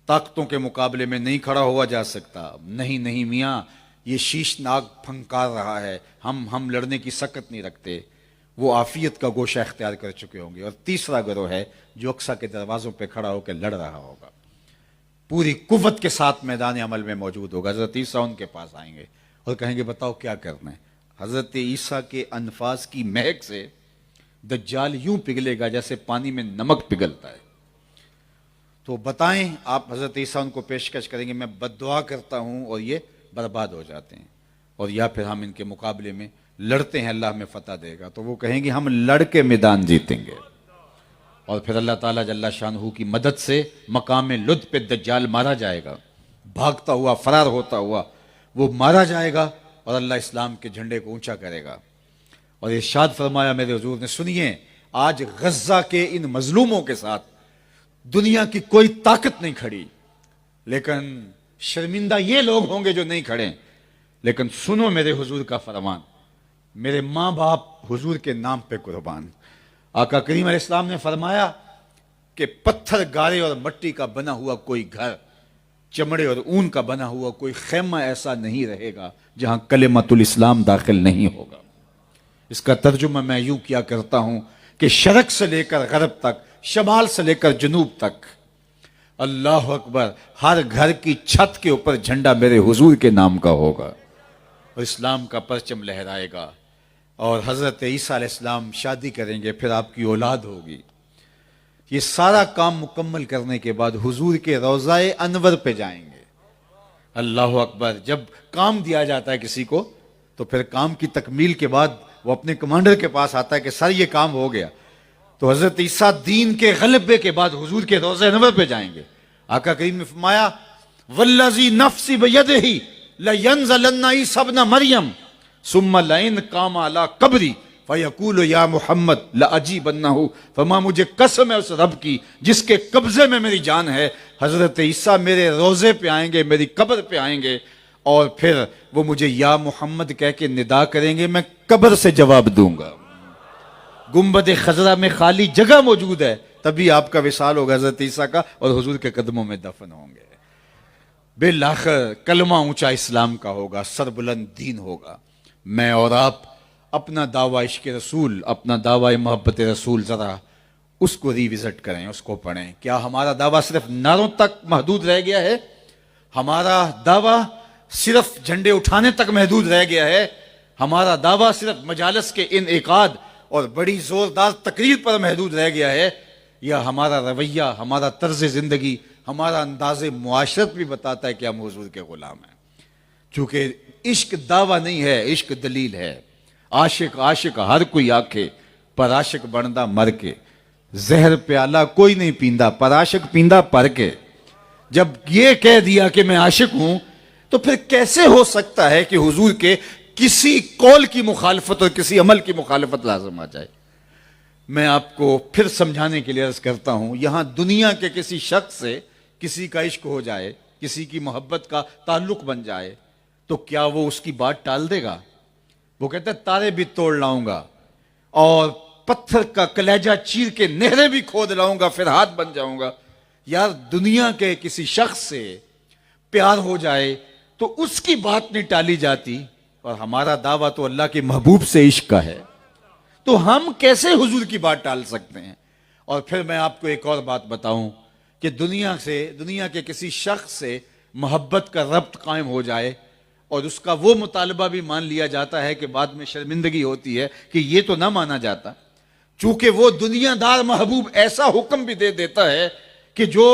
طاقتوں کے مقابلے میں نہیں کھڑا ہوا جا سکتا، نہیں میاں یہ شیش ناگ پھنکار رہا ہے، ہم لڑنے کی سکت نہیں رکھتے، وہ عافیت کا گوشہ اختیار کر چکے ہوں گے۔ اور تیسرا گروہ ہے جو اقصیٰ کے دروازوں پہ کھڑا ہو کے لڑ رہا ہوگا، پوری قوت کے ساتھ میدان عمل میں موجود ہوگا۔ حضرت عیسیٰ ان کے پاس آئیں گے اور کہیں گے بتاؤ کیا کرنا ہے۔ حضرت عیسیٰ کے انفاس کی مہک سے دجال یوں پگھلے گا جیسے پانی میں نمک پگھلتا ہے۔ تو بتائیں آپ، حضرت عیسیٰ ان کو پیشکش کریں گے میں بد دعا کرتا ہوں، اور یہ برباد ہو جاتے ہیں، اور یا پھر ہم ان کے مقابلے میں لڑتے ہیں، اللہ ہمیں فتح دے گا۔ تو وہ کہیں گے ہم لڑ کے میدان جیتیں گے، اور پھر اللہ تعالیٰ جل شانہ کی مدد سے مقام لد پہ دجال مارا جائے گا، بھاگتا ہوا، فرار ہوتا ہوا وہ مارا جائے گا، اور اللہ اسلام کے جھنڈے کو اونچا کرے گا۔ اور ارشاد فرمایا میرے حضور نے، سنیے آج غزہ کے ان مظلوموں کے ساتھ دنیا کی کوئی طاقت نہیں کھڑی، لیکن شرمندہ یہ لوگ ہوں گے جو نہیں کھڑے، لیکن سنو میرے حضور کا فرمان، میرے ماں باپ حضور کے نام پہ قربان۔ آقا کریم علیہ السلام نے فرمایا کہ پتھر گارے اور مٹی کا بنا ہوا کوئی گھر، چمڑے اور اون کا بنا ہوا کوئی خیمہ ایسا نہیں رہے گا جہاں کلمۃ الاسلام داخل نہیں ہوگا۔ اس کا ترجمہ میں یوں کیا کرتا ہوں کہ شرق سے لے کر غرب تک، شمال سے لے کر جنوب تک، اللہ اکبر، ہر گھر کی چھت کے اوپر جھنڈا میرے حضور کے نام کا ہوگا، اور اسلام کا پرچم لہرائے گا، اور حضرت عیسیٰ علیہ السلام شادی کریں گے، پھر آپ کی اولاد ہوگی۔ یہ سارا کام مکمل کرنے کے بعد حضور کے روضہ انور پہ جائیں گے۔ اللہ اکبر! جب کام دیا جاتا ہے کسی کو تو پھر کام کی تکمیل کے بعد وہ اپنے کمانڈر کے پاس آتا ہے کہ سر یہ کام ہو گیا۔ تو حضرت عیسیٰ دین کے غلبے کے بعد حضور کے روضہ انور پہ جائیں گے۔ آقا کریم نے فرمایا والذی نفسی بیدہ لینزلن عیسی ابن مریم ثم لئن قام علی قبری فیقول یا محمد لاجیبنہ، فرما مجھے قسم ہے اس رب کی جس کے قبضے میں میری جان ہے، حضرت عیسیٰ میرے روضے پہ آئیں گے، میری قبر پہ آئیں گے، اور پھر وہ مجھے یا محمد کہہ کے ندا کریں گے، میں قبر سے جواب دوں گا۔ گنبد خضرا میں خالی جگہ موجود ہے، تبھی آپ کا وصال ہوگا حضرت عیسیٰ کا، اور حضور کے قدموں میں دفن ہوں گے۔ بالآخر کلمہ اونچا اسلام کا ہوگا، سربلند دین ہوگا۔ میں اور آپ اپنا دعویٰ عشق رسول، اپنا دعویٰ محبت رسول ذرا اس کو ریوزٹ کریں، اس کو پڑھیں۔ کیا ہمارا دعویٰ صرف نعروں تک محدود رہ گیا ہے؟ ہمارا دعویٰ صرف جھنڈے اٹھانے تک محدود رہ گیا ہے؟ ہمارا دعویٰ صرف مجالس کے انعقاد اور بڑی زوردار تقریر پر محدود رہ گیا ہے؟ یا ہمارا رویہ، ہمارا طرز زندگی، ہمارا انداز معاشرت بھی بتاتا ہے کہ ہم حضور کے غلام ہیں؟ چونکہ عشق دعویٰ نہیں ہے، عشق دلیل ہے۔ عاشق ہر کوئی آکھے، پر عاشق بندا مر کے، زہر پیالہ کوئی نہیں پیندا، پر عاشق پیندا پر کے۔ جب یہ کہہ دیا کہ میں عاشق ہوں، تو پھر کیسے ہو سکتا ہے کہ حضور کے کسی قول کی مخالفت اور کسی عمل کی مخالفت لازم آ جائے. میں آپ کو پھر سمجھانے کے لیے عرض کرتا ہوں، یہاں دنیا کے کسی شخص سے کسی کا عشق ہو جائے، کسی کی محبت کا تعلق بن جائے، تو کیا وہ اس کی بات ٹال دے گا؟ وہ کہتا ہے تارے بھی توڑ لاؤں گا اور پتھر کا کلیجہ چیر کے نہریں بھی کھود لاؤں گا، پھر ہاتھ بن جاؤں گا. یار دنیا کے کسی شخص سے پیار ہو جائے تو اس کی بات نہیں ٹالی جاتی، اور ہمارا دعویٰ تو اللہ کے محبوب سے عشق کا ہے، تو ہم کیسے حضور کی بات ٹال سکتے ہیں؟ اور پھر میں آپ کو ایک اور بات بتاؤں کہ دنیا کے کسی شخص سے محبت کا ربط قائم ہو جائے اور اس کا وہ مطالبہ بھی مان لیا جاتا ہے کہ بعد میں شرمندگی ہوتی ہے کہ یہ تو نہ مانا جاتا، چونکہ وہ دنیا دار محبوب ایسا حکم بھی دے دیتا ہے کہ جو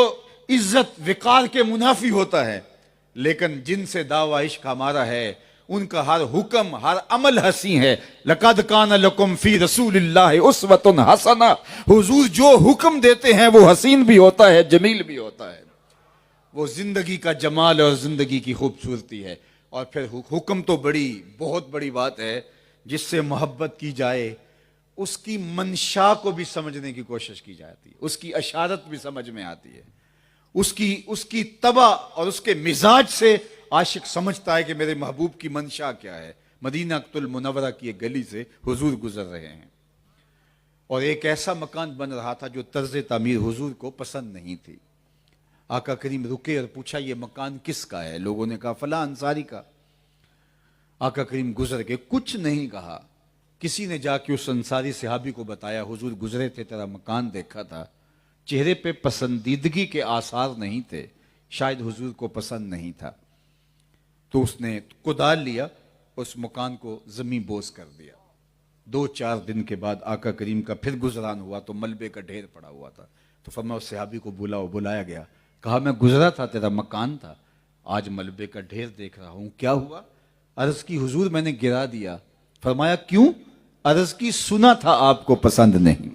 عزت وقار کے منافی ہوتا ہے، لیکن جن سے دعویٰ عشق ہمارا ہے ان کا ہر حکم ہر عمل حسین ہے. لَقَدْ كَانَ لَكُمْ فِي رَسُولِ اللَّهِ أُسْوَةٌ حَسَنَةٌ. حضور جو حکم دیتے ہیں وہ حسین بھی ہوتا ہے، جمیل بھی ہوتا ہے، وہ زندگی کا جمال اور زندگی کی خوبصورتی ہے. اور پھر حکم تو بہت بڑی بات ہے، جس سے محبت کی جائے اس کی منشا کو بھی سمجھنے کی کوشش کی جاتی ہے، اس کی اشارت بھی سمجھ میں آتی ہے، اس کی طبع اور اس کے مزاج سے عاشق سمجھتا ہے کہ میرے محبوب کی منشا کیا ہے. مدینہ المنورہ کی ایک گلی سے حضور گزر رہے ہیں اور ایک ایسا مکان بن رہا تھا جو طرز تعمیر حضور کو پسند نہیں تھی. آقا کریم رکے اور پوچھا یہ مکان کس کا ہے؟ لوگوں نے کہا فلاں انصاری کا. آقا کریم گزر کے کچھ نہیں کہا، کسی نے جا کے اس انصاری صحابی کو بتایا حضور گزرے تھے، تیرا مکان دیکھا تھا، چہرے پہ پسندیدگی کے آثار نہیں تھے، شاید حضور کو پسند نہیں تھا. تو اس نے کدال لیا، اس مکان کو زمین بوس کر دیا. 2-4 دن کے بعد آقا کریم کا پھر گزران ہوا تو ملبے کا ڈھیر پڑا ہوا تھا. تو فرمایا اس صحابی کو بلایا گیا، کہا میں گزرا تھا، تیرا مکان تھا، آج ملبے کا ڈھیر دیکھ رہا ہوں، کیا ہوا؟ عرض کی حضور میں نے گرا دیا. فرمایا کیوں؟ عرض کی سنا تھا آپ کو پسند نہیں،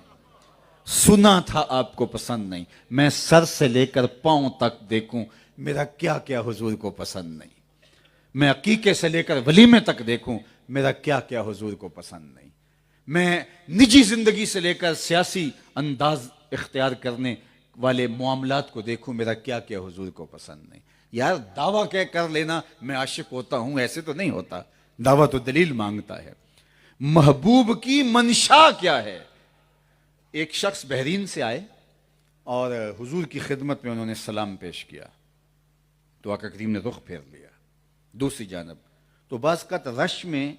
سنا تھا آپ کو پسند نہیں، میں سر سے لے کر پاؤں تک دیکھوں میرا کیا کیا حضور کو پسند نہیں، میں عقیقے سے لے کر ولیمے تک دیکھوں میرا کیا کیا حضور کو پسند نہیں، میں نجی زندگی سے لے کر سیاسی انداز اختیار کرنے والے معاملات کو دیکھوں میرا کیا کیا حضور کو پسند نہیں. یار دعویٰ کہہ کر لینا میں عاشق ہوتا ہوں ایسے تو نہیں ہوتا، دعویٰ تو دلیل مانگتا ہے. محبوب کی منشا کیا ہے؟ ایک شخص بحرین سے آئے اور حضور کی خدمت میں انہوں نے سلام پیش کیا تو آقا کریم نے رخ پھیر لیا دوسری جانب. تو بعض کا رش میں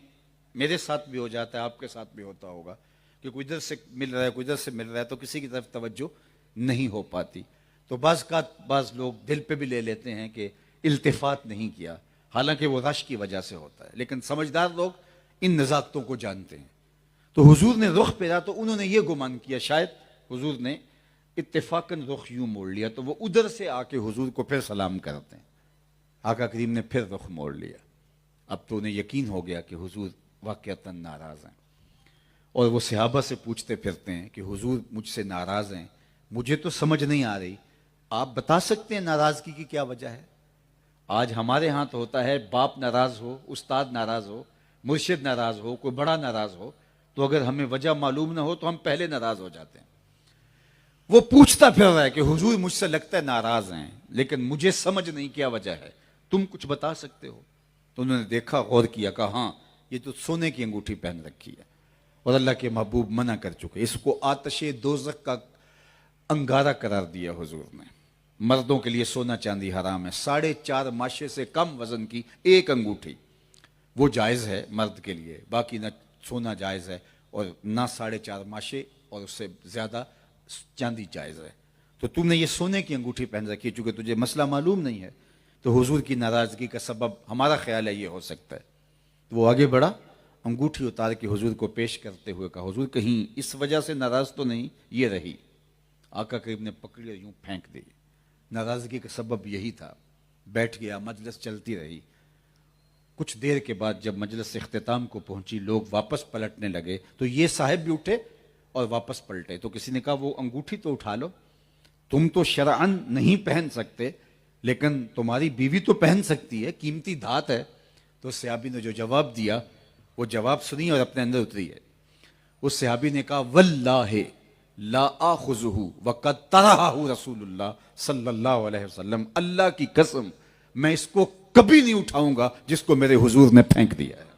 میرے ساتھ بھی ہو جاتا ہے، آپ کے ساتھ بھی ہوتا ہوگا کہ کوئی ادھر سے مل رہا ہے کوئی ادھر سے مل رہا ہے تو کسی کی طرف توجہ نہیں ہو پاتی. تو بعض لوگ دل پہ بھی لے لیتے ہیں کہ التفات نہیں کیا، حالانکہ وہ رش کی وجہ سے ہوتا ہے، لیکن سمجھدار لوگ ان نزاکتوں کو جانتے ہیں. تو حضور نے رخ پھیرا تو انہوں نے یہ گمان کیا شاید حضور نے اتفاقاً رخ یوں موڑ لیا، تو وہ ادھر سے آ کے حضور کو پھر سلام کرتے ہیں. آقا کریم نے پھر رخ موڑ لیا. اب تو انہیں یقین ہو گیا کہ حضور واقعتاً ناراض ہیں، اور وہ صحابہ سے پوچھتے پھرتے ہیں کہ حضور مجھ سے ناراض ہیں، مجھے تو سمجھ نہیں آ رہی، آپ بتا سکتے ہیں ناراضگی کی کیا وجہ ہے؟ آج ہمارے ہاں تو ہوتا ہے باپ ناراض ہو، استاد ناراض ہو، مرشد ناراض ہو، کوئی بڑا ناراض ہو تو اگر ہمیں وجہ معلوم نہ ہو تو ہم پہلے ناراض ہو جاتے ہیں. وہ پوچھتا پھر رہا ہے کہ حضور مجھ سے لگتا ہے ناراض ہیں لیکن مجھے سمجھ نہیں کیا وجہ ہے، تم کچھ بتا سکتے ہو؟ تو انہوں نے دیکھا، غور کیا، کہا ہاں یہ تو سونے کی انگوٹھی پہن رکھی ہے اور اللہ کے محبوب منع کر چکے، اس کو آتش دوزخ کا انگارہ قرار دیا حضور نے. مردوں کے لیے سونا چاندی حرام ہے، 4.5 ماشے سے کم وزن کی ایک انگوٹھی وہ جائز ہے مرد کے لیے، باقی نہ سونا جائز ہے اور نہ 4.5 ماشے اور اس سے زیادہ چاندی جائز ہے. تو تم نے یہ سونے کی انگوٹھی پہن رکھی ہے، چونکہ تجھے مسئلہ معلوم نہیں ہے تو حضور کی ناراضگی کا سبب ہمارا خیال ہے یہ ہو سکتا ہے. وہ آگے بڑھا، انگوٹھی اتار کے حضور کو پیش کرتے ہوئے کہا حضور کہیں اس وجہ سے ناراض تو نہیں؟ یہ رہی. آقا کریم نے پکڑی اور یوں پھینک دی. ناراضگی کا سبب یہی تھا. بیٹھ گیا، مجلس چلتی رہی. کچھ دیر کے بعد جب مجلس اختتام کو پہنچی، لوگ واپس پلٹنے لگے تو یہ صاحب بھی اٹھے اور واپس پلٹے. تو کسی نے کہا وہ انگوٹھی تو اٹھا لو، تم تو شرعاً نہیں پہن سکتے لیکن تمہاری بیوی تو پہن سکتی ہے، قیمتی دھات ہے. تو صحابی نے جو جواب دیا وہ جواب سنی اور اپنے اندر اتری ہے. اس صحابی نے کہا واللہ لا آخذہ وقد طرحہ رسول اللہ صلی اللہ علیہ وسلم, اللہ کی قسم میں اس کو کبھی نہیں اٹھاؤں گا جس کو میرے حضور نے پھینک دیا ہے.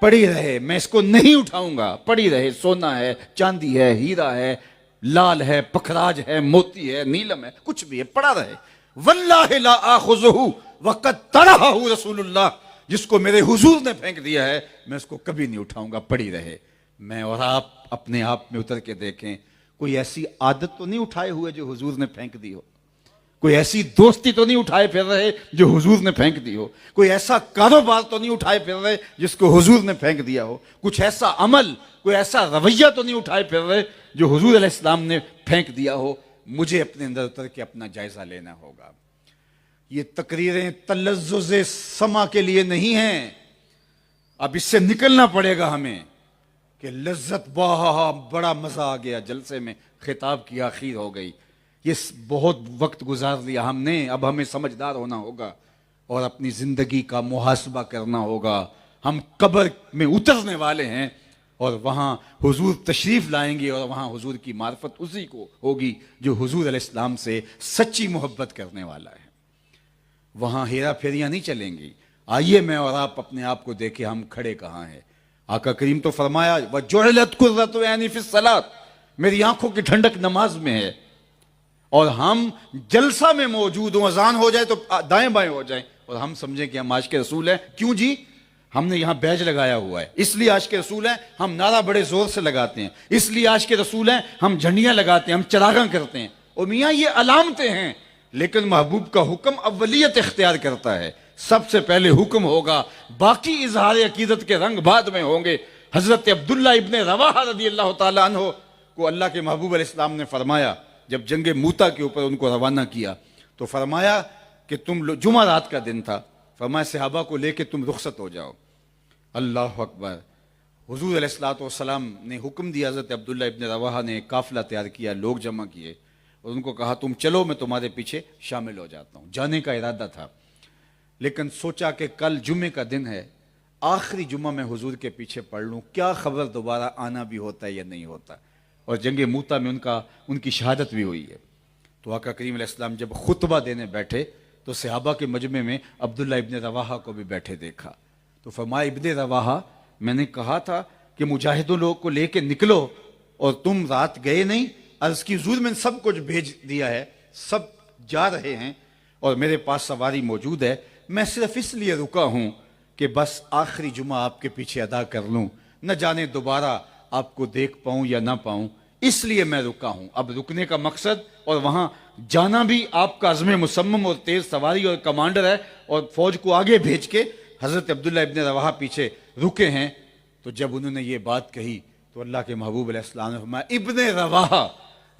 پڑی رہے, میں اس کو نہیں اٹھاؤں گا, پڑی رہے. سونا ہے, چاندی ہے, ہیرا ہے, لال ہے, پکھراج ہے, موتی ہے, نیلم ہے, کچھ بھی ہے, پڑا رہے. واللہ لا آخذہ وقد طرحہ رسول اللہ, جس کو میرے حضور نے پھینک دیا ہے میں اس کو کبھی نہیں اٹھاؤں گا, پڑی رہے. میں اور آپ اپنے آپ میں اتر کے دیکھیں, کوئی ایسی عادت تو نہیں اٹھائے ہوئے جو حضور نے پھینک دی ہو, کوئی ایسی دوستی تو نہیں اٹھائے پھر رہے جو حضور نے پھینک دی ہو, کوئی ایسا کاروبار تو نہیں اٹھائے پھر رہے جس کو حضور نے پھینک دیا ہو, کچھ ایسا عمل, کوئی ایسا رویہ تو نہیں اٹھائے پھر رہے جو حضور علیہ السلام نے پھینک دیا ہو. مجھے اپنے اندر اتر کے اپنا جائزہ لینا ہوگا. یہ تقریریں تلذذ سما کے لیے نہیں ہیں. اب اس سے نکلنا پڑے گا ہمیں کہ لذت بڑا مزہ آ گیا, جلسے میں خطاب کی آخر ہو گئی, یہ بہت وقت گزار لیا ہم نے. اب ہمیں سمجھدار ہونا ہوگا اور اپنی زندگی کا محاسبہ کرنا ہوگا. ہم قبر میں اترنے والے ہیں اور وہاں حضور تشریف لائیں گے اور وہاں حضور کی معرفت اسی کو ہوگی جو حضور علیہ السلام سے سچی محبت کرنے والا ہے. وہاں ہیرا پھیریاں نہیں چلیں گی. آئیے میں اور آپ اپنے آپ کو دیکھیں ہم کھڑے کہاں ہیں. آقا کریم تو فرمایا وَجُعِلَتْ قُرَّةُ عَيْنِي فِي الصَّلَاةِ, میری آنکھوں کی ٹھنڈک نماز میں ہے. اور ہم جلسہ میں موجود ہوں, اذان ہو جائے تو دائیں بائیں ہو جائیں اور ہم سمجھیں کہ ہم عاشق رسول ہیں. کیوں جی؟ ہم نے یہاں بیج لگایا ہوا ہے, اس لیے عاشق رسول ہیں. ہم نعرہ بڑے زور سے لگاتے ہیں, اس لیے عاشق رسول ہیں. ہم جھنڈیاں لگاتے ہیں, ہم چراغاں کرتے ہیں. اور میاں یہ علامتیں ہیں, لیکن محبوب کا حکم اولیت اختیار کرتا ہے. سب سے پہلے حکم ہوگا, باقی اظہار عقیدت کے رنگ بعد میں ہوں گے. حضرت عبداللہ ابن رواحہ رضی اللہ تعالیٰ عنہ کو اللہ کے محبوب علیہ السلام نے فرمایا, جب جنگ موتا کے اوپر ان کو روانہ کیا تو فرمایا کہ تم جمعہ رات کا دن تھا, فرمایا صحابہ کو لے کے تم رخصت ہو جاؤ. اللہ اکبر. حضور علیہ الصلوۃ والسلام نے حکم دیا, حضرت عبداللہ ابن رواحہ نے ایک قافلہ تیار کیا, لوگ جمع کیے اور ان کو کہا تم چلو میں تمہارے پیچھے شامل ہو جاتا ہوں. جانے کا ارادہ تھا, لیکن سوچا کہ کل جمعے کا دن ہے, آخری جمعہ میں حضور کے پیچھے پڑھ لوں, کیا خبر دوبارہ آنا بھی ہوتا ہے یا نہیں ہوتا. اور جنگ موتا میں ان کی شہادت بھی ہوئی ہے. تو آقا کریم علیہ السلام جب خطبہ دینے بیٹھے تو صحابہ کے مجمع میں عبداللہ ابن رواحہ کو بھی بیٹھے دیکھا. تو فرمایا ابن رواحہ, میں نے کہا تھا کہ مجاہدوں لوگ کو لے کے نکلو اور تم رات گئے نہیں. عرض کی حضور میں نے سب کچھ بھیج دیا ہے, سب جا رہے ہیں اور میرے پاس سواری موجود ہے. میں صرف اس لیے رکا ہوں کہ بس آخری جمعہ آپ کے پیچھے ادا کر لوں, نہ جانے دوبارہ آپ کو دیکھ پاؤں یا نہ پاؤں, اس لیے میں رکا ہوں. اب رکنے کا مقصد اور وہاں جانا بھی آپ کا عزم مصمم اور تیز سواری اور کمانڈر ہے, اور فوج کو آگے بھیج کے حضرت عبداللہ ابن رواحہ پیچھے رکے ہیں. تو جب انہوں نے یہ بات کہی تو اللہ کے محبوب علیہ السلام نے فرمایا, ابن رواحہ,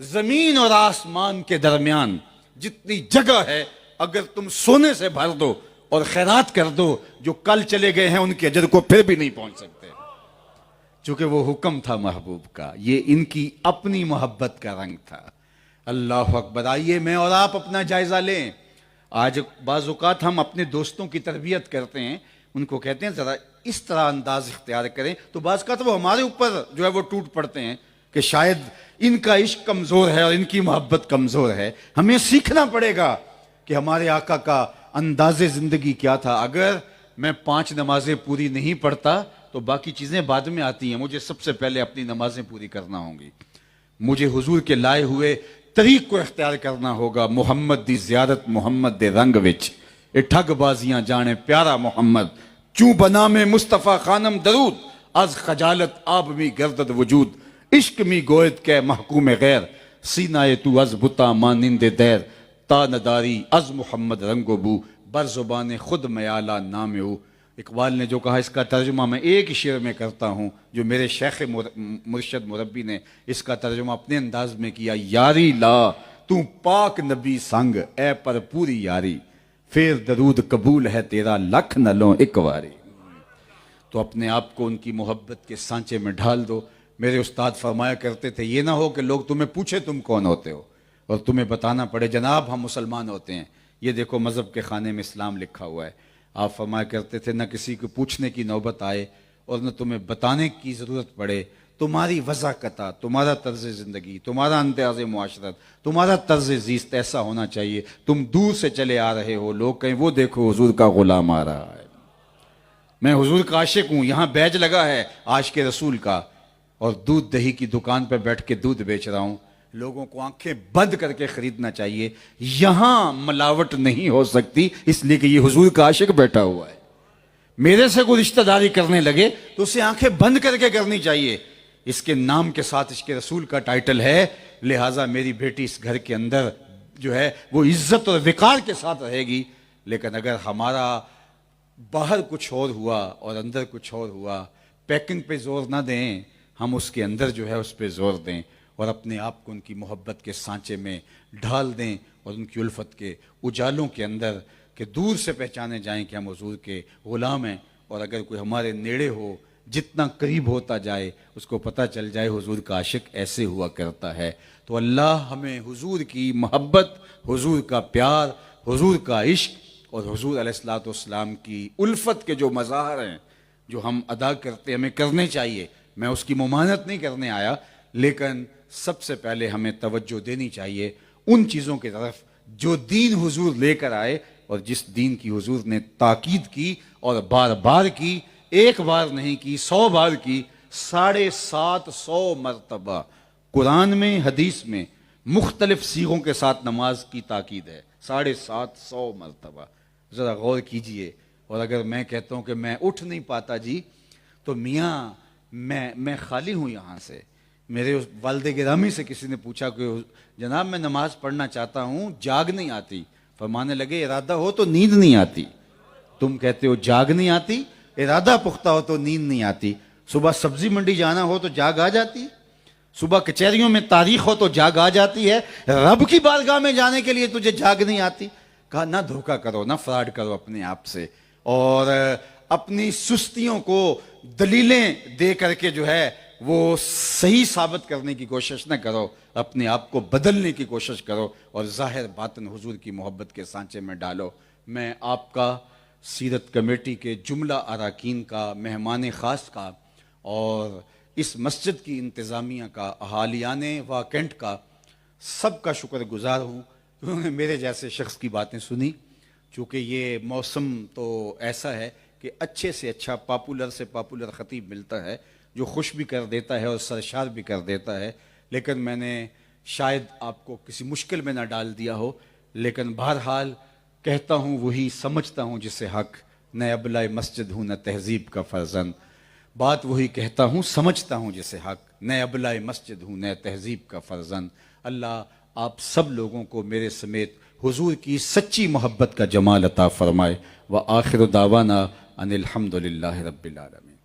زمین اور آسمان کے درمیان جتنی جگہ ہے اگر تم سونے سے بھر دو اور خیرات کر دو, جو کل چلے گئے ہیں ان کے اجر کو پھر بھی نہیں پہنچ سکتے. چونکہ وہ حکم تھا محبوب کا, یہ ان کی اپنی محبت کا رنگ تھا. اللہ اکبر. آئیے میں اور آپ اپنا جائزہ لیں. آج بعض اوقات ہم اپنے دوستوں کی تربیت کرتے ہیں, ان کو کہتے ہیں ذرا اس طرح انداز اختیار کریں, تو بعض اوقات وہ ہمارے اوپر جو ہے وہ ٹوٹ پڑتے ہیں کہ شاید ان کا عشق کمزور ہے اور ان کی محبت کمزور ہے. ہمیں سیکھنا پڑے گا کہ ہمارے آقا کا انداز زندگی کیا تھا. اگر میں 5 نمازیں پوری نہیں پڑھتا تو باقی چیزیں بعد میں آتی ہیں, مجھے سب سے پہلے اپنی نمازیں پوری کرنا ہوں گی. مجھے حضور کے لائے ہوئے طریق کو اختیار کرنا ہوگا. محمد دی زیارت محمد دے رنگ وچ, اے ٹھگ بازیاں جانے پیارا محمد, چوں بنا میں مصطفیٰ خانم درود, از خجالت آب می گردد وجود, عشق می گوید کے محکوم غیر, سینہ تو از بتا مانند دیر, تا نداری از محمد رنگ و بو, بر زبان خود میالہ نام ہو. اقبال نے جو کہا اس کا ترجمہ میں ایک شعر میں کرتا ہوں, جو میرے شیخ مرشد مربی نے اس کا ترجمہ اپنے انداز میں کیا. یاری لا تو پاک نبی سنگ اے پر پوری یاری, پھر درود قبول ہے تیرا لکھ نہ لوں ایک واری. تو اپنے آپ کو ان کی محبت کے سانچے میں ڈھال دو. میرے استاد فرمایا کرتے تھے, یہ نہ ہو کہ لوگ تمہیں پوچھے تم کون ہوتے ہو اور تمہیں بتانا پڑے جناب ہم مسلمان ہوتے ہیں. یہ دیکھو مذہب کے خانے میں اسلام لکھا ہوا ہے. آپ فرمایا کرتے تھے نہ کسی کو پوچھنے کی نوبت آئے اور نہ تمہیں بتانے کی ضرورت پڑے، تمہاری وضاحت، تمہارا طرز زندگی، تمہارا انداز معاشرت، تمہارا طرز زیست ایسا ہونا چاہیے تم دور سے چلے آ رہے ہو، لوگ کہیں وہ دیکھو حضور کا غلام آ رہا ہے، میں حضور کا عاشق ہوں، یہاں بیج لگا ہے عاشق رسول کا، اور دودھ دہی کی دکان پہ بیٹھ کے دودھ بیچ رہا ہوں، لوگوں کو آنکھیں بند کر کے خریدنا چاہیے، یہاں ملاوٹ نہیں ہو سکتی اس لیے کہ یہ حضور کا عاشق بیٹھا ہوا ہے۔ میرے سے کوئی رشتہ داری کرنے لگے تو اسے آنکھیں بند کر کے کرنی چاہیے، اس کے نام کے ساتھ عشق رسول کا ٹائٹل ہے، لہٰذا میری بیٹی اس گھر کے اندر جو ہے وہ عزت اور وقار کے ساتھ رہے گی۔ لیکن اگر ہمارا باہر کچھ اور ہوا اور اندر کچھ اور ہوا، پیکنگ پہ زور نہ دیں، ہم اس کے اندر جو ہے اس پہ زور دیں اور اپنے آپ کو ان کی محبت کے سانچے میں ڈھال دیں اور ان کی الفت کے اجالوں کے اندر کہ دور سے پہچانے جائیں کہ ہم حضور کے غلام ہیں، اور اگر کوئی ہمارے نیڑے ہو جتنا قریب ہوتا جائے اس کو پتہ چل جائے حضور کا عاشق ایسے ہوا کرتا ہے۔ تو اللہ ہمیں حضور کی محبت، حضور کا پیار، حضور کا عشق اور حضور علیہ الصلوۃ والسلام کی الفت کے جو مظاہر ہیں جو ہم ادا کرتے ہمیں کرنے چاہیے، میں اس کی ممانعت نہیں کرنے آیا، لیکن سب سے پہلے ہمیں توجہ دینی چاہیے ان چیزوں کی طرف جو دین حضور لے کر آئے اور جس دین کی حضور نے تاکید کی اور بار بار کی، ایک بار نہیں کی، 100 بار کی، 750 مرتبہ قرآن میں حدیث میں مختلف صیغوں کے ساتھ نماز کی تاکید ہے، 750 مرتبہ، ذرا غور کیجئے۔ اور اگر میں کہتا ہوں کہ میں اٹھ نہیں پاتا جی تو میاں میں خالی ہوں یہاں سے، میرے والد گرامی سے کسی نے پوچھا کہ جناب میں نماز پڑھنا چاہتا ہوں، جاگ نہیں آتی، فرمانے لگے ارادہ ہو تو نیند نہیں آتی، تم کہتے ہو جاگ نہیں آتی، ارادہ پختہ ہو تو نیند نہیں آتی، صبح سبزی منڈی جانا ہو تو جاگ آ جاتی، صبح کچہریوں میں تاریخ ہو تو جاگ آ جاتی ہے، رب کی بارگاہ میں جانے کے لیے تجھے جاگ نہیں آتی۔ کہا نہ دھوکہ کرو، نہ فراڈ کرو اپنے آپ سے، اور اپنی سستیوں کو دلیلیں دے کر کے جو ہے وہ صحیح ثابت کرنے کی کوشش نہ کرو، اپنے آپ کو بدلنے کی کوشش کرو اور ظاہر باطن حضور کی محبت کے سانچے میں ڈالو۔ میں آپ کا، سیرت کمیٹی کے جملہ اراکین کا، مہمان خاص کا اور اس مسجد کی انتظامیہ کا، اہالیان واکنٹ کا، سب کا شکر گزار ہوں انہوں نے میرے جیسے شخص کی باتیں سنی، چونکہ یہ موسم تو ایسا ہے کہ اچھے سے اچھا پاپولر سے پاپولر خطیب ملتا ہے جو خوش بھی کر دیتا ہے اور سرشار بھی کر دیتا ہے، لیکن میں نے شاید آپ کو کسی مشکل میں نہ ڈال دیا ہو، لیکن بہرحال کہتا ہوں وہی، سمجھتا ہوں جسے حق، نہ ابلہ مسجد ہوں نہ تہذیب کا فرزند، بات وہی کہتا ہوں سمجھتا ہوں جسے حق، نہ ابلہ مسجد ہوں نہ تہذیب کا فرزند۔ اللہ آپ سب لوگوں کو میرے سمیت حضور کی سچی محبت کا جمال عطا فرمائے۔ وآخر دعوانا ان الحمد للہ رب العالمین۔